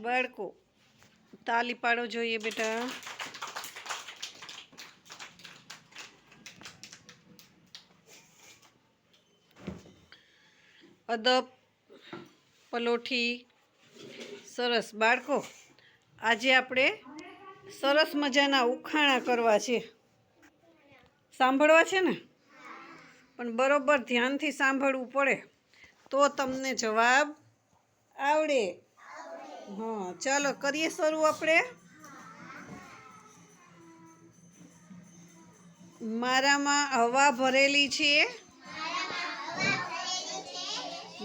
બાળકો તાલી પાડો જોઈએ બેટા. અદબ પલોઠી સરસ. બાળકો આજે આપણે સરસ મજાના ઉખાણા કરવા છે. સાંભળવા છે ને? પણ બરોબર ધ્યાનથી સાંભળવું પડે તો તમને જવાબ આવડે. હા, ચાલો કરીએ શરૂ આપણે. મારામાં હવા ભરેલી છે.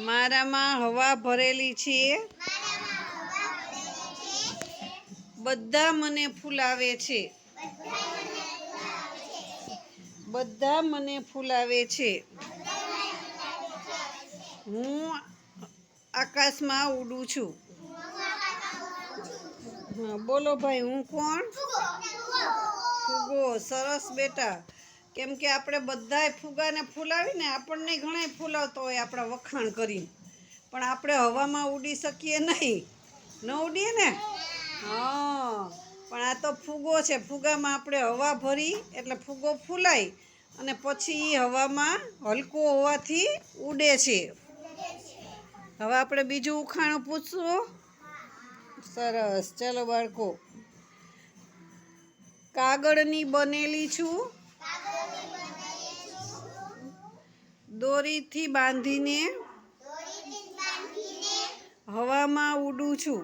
મારામાં હવા ભરેલી છે. બધા મને ફૂલાવે છે. બધા મને ફૂલાવે છે. હું આકાશમાં ઉડું છું. હા, બોલો ભાઈ, હું કોણ? ફુગ્ગો. સરસ બેટા. કેમ કે આપણે બધાય ફુગ્ગાને ફૂલાવીને આપણને ઘણાય ફૂલાવતો હોય આપણા વખાણ કરીને, પણ આપણે હવામાં ઉડી શકીએ નહીં. ન ઉડીએ ને? હા, પણ આ તો ફુગ્ગો છે. ફુગ્ગામાં આપણે હવા ભરી એટલે ફુગ્ગો ફૂલાય અને પછી હવામાં હલકો હોવાથી ઉડે છે. હવે આપણે બીજું ઉખાણું પૂછશું. સરસ. ચાલો બાળકો. કાગળની બનેલી છું. દોરીથી બાંધીને હવામાં ઉડું છું.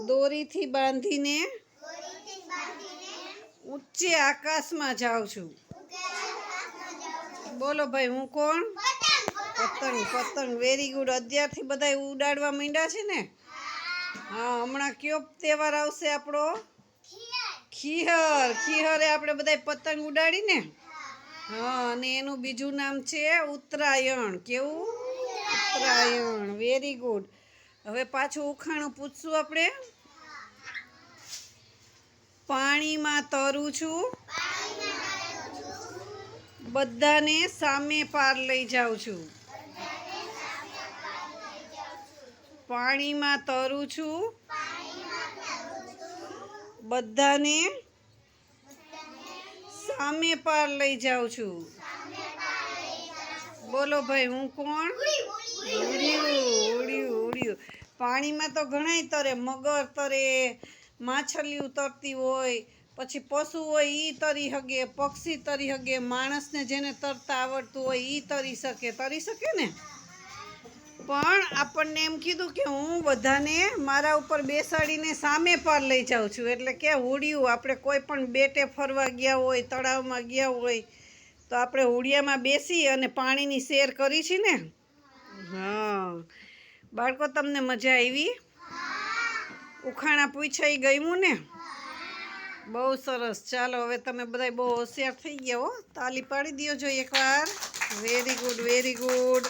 દોરીથી બાંધીને ઊંચે આકાશમાં જાઉં છું. બોલો ભાઈ, હું કોણ? પતંગ. પતંગ. Very good. અત્યારથી બધા ઉડાડવા માંડ્યા છે ને? હા, હમણાં કયો તહેવાર આવશે આપણો? ખીહર. ખીહરે આપણે બધા પતંગ ઉડાડીને. હા, અને એનું બીજું નામ છે ઉત્તરાયણ. કેવું? ઉત્તરાયણ. Very good. હવે પાછું ઉખાણું પૂછશું આપણે. પાણીમાં તરું છું. બધાને સામે પાર લઈ જાઉં છું. પાણીમાં તરું છું. બધાને સામે પાર લઈ જાઉં છું. બોલો ભાઈ, હું કોણ? ઉડ્યું. ઉડ્યું. ઉડ્યું. પાણીમાં તો ઘણાય તરે. મગર તરે, માછલીઓ તરતી હોય, પછી પશુ હોય એ તરી શકે, પક્ષી તરી શકે, માણસને જેને તરતા આવડતું હોય એ તરી શકે ને? પણ આપણને એમ કીધું કે હું બધાને મારા ઉપર બેસાડીને સામે પાર લઈ જાઉં છું. એટલે કે હોડિયું. આપણે કોઈ પણ બેટે ફરવા ગયા હોય, તળાવમાં ગયા હોય તો આપણે હોડિયામાં બેસી અને પાણીની સેર કરી છે ને? હા. બાળકો, તમને મજા આવી? ઉખાણા પૂછાઈ ગયું ને? બહુ સરસ. ચાલો હવે તમે બધા બહુ હોશિયાર થઈ ગયા હો. તાલી પાડી દો જો એકવાર. Very good. Very good.